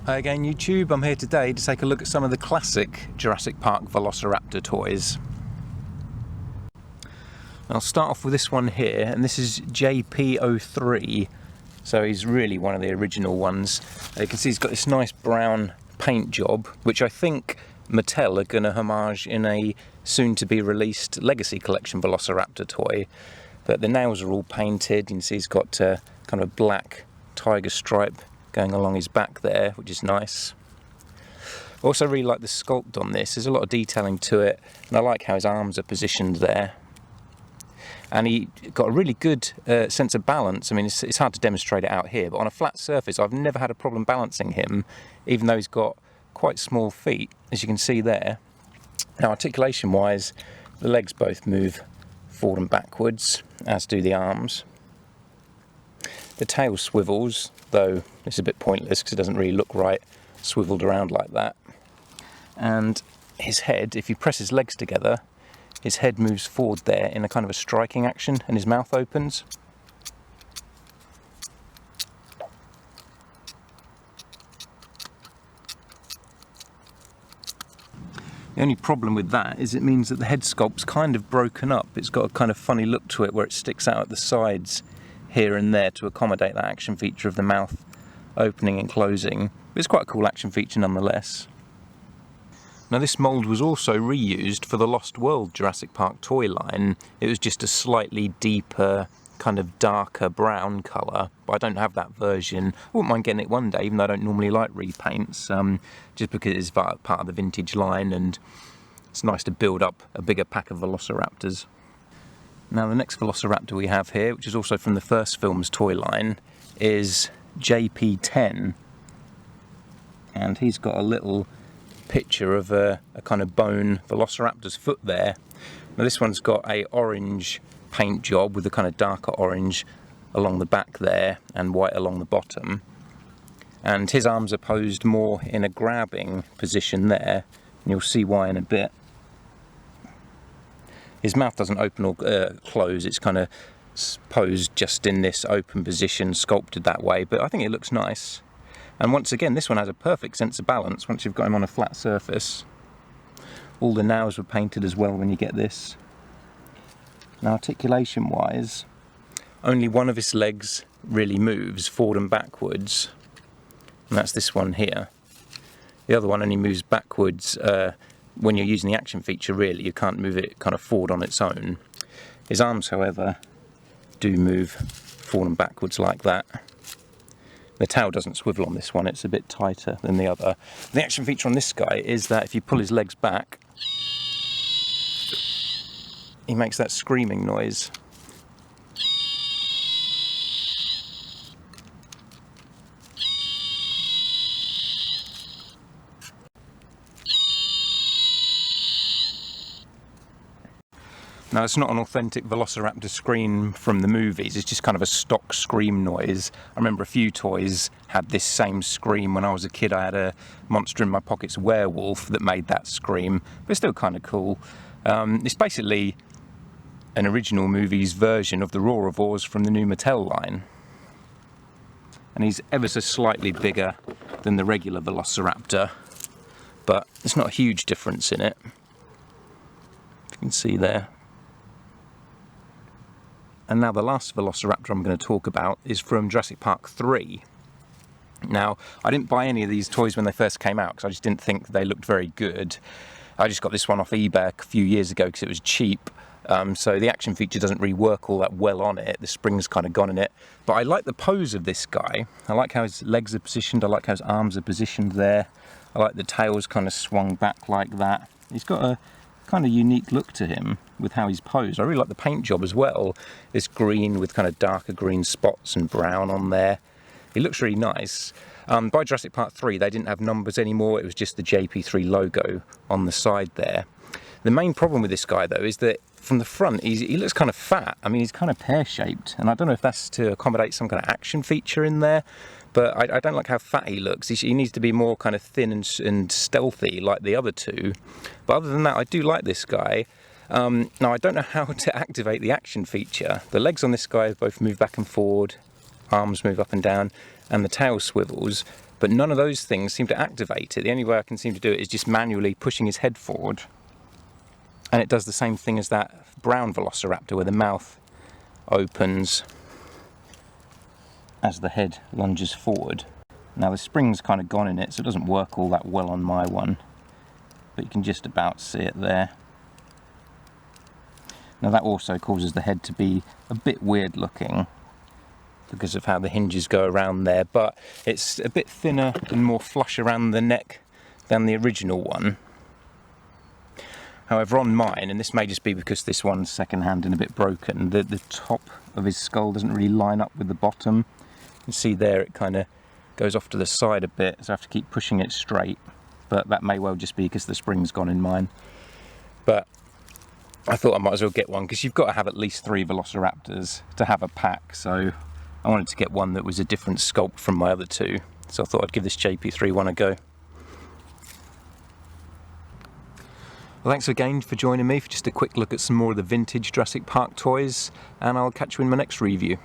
Hi again YouTube, I'm here today to take a look at some of the classic Jurassic Park Velociraptor toys. I'll start off with this one here, and this is JP03, so he's really one of the original ones. You can see he's got this nice brown paint job, which I think Mattel are going to homage in a soon-to-be released Legacy Collection Velociraptor toy. But the nails are all painted. You can see he's got kind of a black tiger stripe going along his back there, which is nice. I also really like the sculpt on this. There's a lot of detailing to it, and I like how his arms are positioned there. And he got a really good sense of balance. I mean, it's hard to demonstrate it out here, but on a flat surface, I've never had a problem balancing him, even though he's got quite small feet, as you can see there. Now, articulation-wise, the legs both move forward and backwards, as do the arms. The tail swivels, though it's a bit pointless because it doesn't really look right swiveled around like that. And his head, if you press his legs together, his head moves forward there in a kind of a striking action, and his mouth opens. The only problem with that is it means that the head sculpt's kind of broken up. It's got a kind of funny look to it where it sticks out at the sides here and there to accommodate that action feature of the mouth opening and closing. But it's quite a cool action feature nonetheless. Now, this mould was also reused for the Lost World Jurassic Park toy line. It was just a slightly deeper, kind of darker brown colour, but I don't have that version. I wouldn't mind getting it one day, even though I don't normally like repaints, just because it's part of the vintage line and it's nice to build up a bigger pack of Velociraptors. Now, the next Velociraptor we have here, which is also from the first film's toy line, is JP10. And he's got a little picture of a kind of bone Velociraptor's foot there. Now, this one's got a orange paint job with a kind of darker orange along the back there and white along the bottom. And his arms are posed more in a grabbing position there, and you'll see why in a bit. His mouth doesn't open or close, it's kind of posed just in this open position, sculpted that way, but I think it looks nice. And once again, this one has a perfect sense of balance once you've got him on a flat surface. All the nails were painted as well when you get this. Now, articulation wise, only one of his legs really moves forward and backwards, and that's this one here. The other one only moves backwards when you're using the action feature. Really, you can't move it kind of forward on its own. His arms, however, do move forward and backwards like that. The tail doesn't swivel on this one, it's a bit tighter than the other. The action feature on this guy is that if you pull his legs back, he makes that screaming noise. Now, it's not an authentic Velociraptor scream from the movies, it's just kind of a stock scream noise. I remember a few toys had this same scream. When I was a kid, I had a Monster in My Pockets werewolf that made that scream, but it's still kind of cool. It's basically an original movie's version of the Roarivores from the new Mattel line. And he's ever so slightly bigger than the regular Velociraptor, but there's not a huge difference in it, if you can see there. And now the last Velociraptor I'm going to talk about is from Jurassic Park 3. Now, I didn't buy any of these toys when they first came out because I just didn't think they looked very good. I just got this one off eBay a few years ago because it was cheap. So the action feature doesn't really work all that well on it. The spring's kind of gone in it. But I like the pose of this guy. I like how his legs are positioned. I like how his arms are positioned there. I like the tail's kind of swung back like that. He's got a kind of unique look to him with how he's posed. I really like the paint job as well. This green with kind of darker green spots and brown on there. He looks really nice. By Jurassic Park 3, they didn't have numbers anymore. It was just the JP3 logo on the side there. The main problem with this guy, though, is that from the front, he looks kind of fat. I mean, he's kind of pear-shaped, and I don't know if that's to accommodate some kind of action feature in there, but I don't like how fat he looks. He needs to be more kind of thin and stealthy like the other two. But other than that, I do like this guy. Now, I don't know how to activate the action feature. The legs on this guy both move back and forward, arms move up and down, and the tail swivels, but none of those things seem to activate it. The only way I can seem to do it is just manually pushing his head forward. And it does the same thing as that brown Velociraptor, where the mouth opens as the head lunges forward. Now the spring's kind of gone in it, so it doesn't work all that well on my one, but you can just about see it there. Now that also causes the head to be a bit weird looking because of how the hinges go around there, but it's a bit thinner and more flush around the neck than the original one. However, on mine, and this may just be because this one's second-hand and a bit broken, the top of his skull doesn't really line up with the bottom. You can see there it kind of goes off to the side a bit, so I have to keep pushing it straight, but that may well just be because the spring's gone in mine. But I thought I might as well get one, because you've got to have at least 3 Velociraptors to have a pack, so I wanted to get one that was a different sculpt from my other 2, so I thought I'd give this JP3 one a go. Well, thanks again for joining me for just a quick look at some more of the vintage Jurassic Park toys, and I'll catch you in my next review.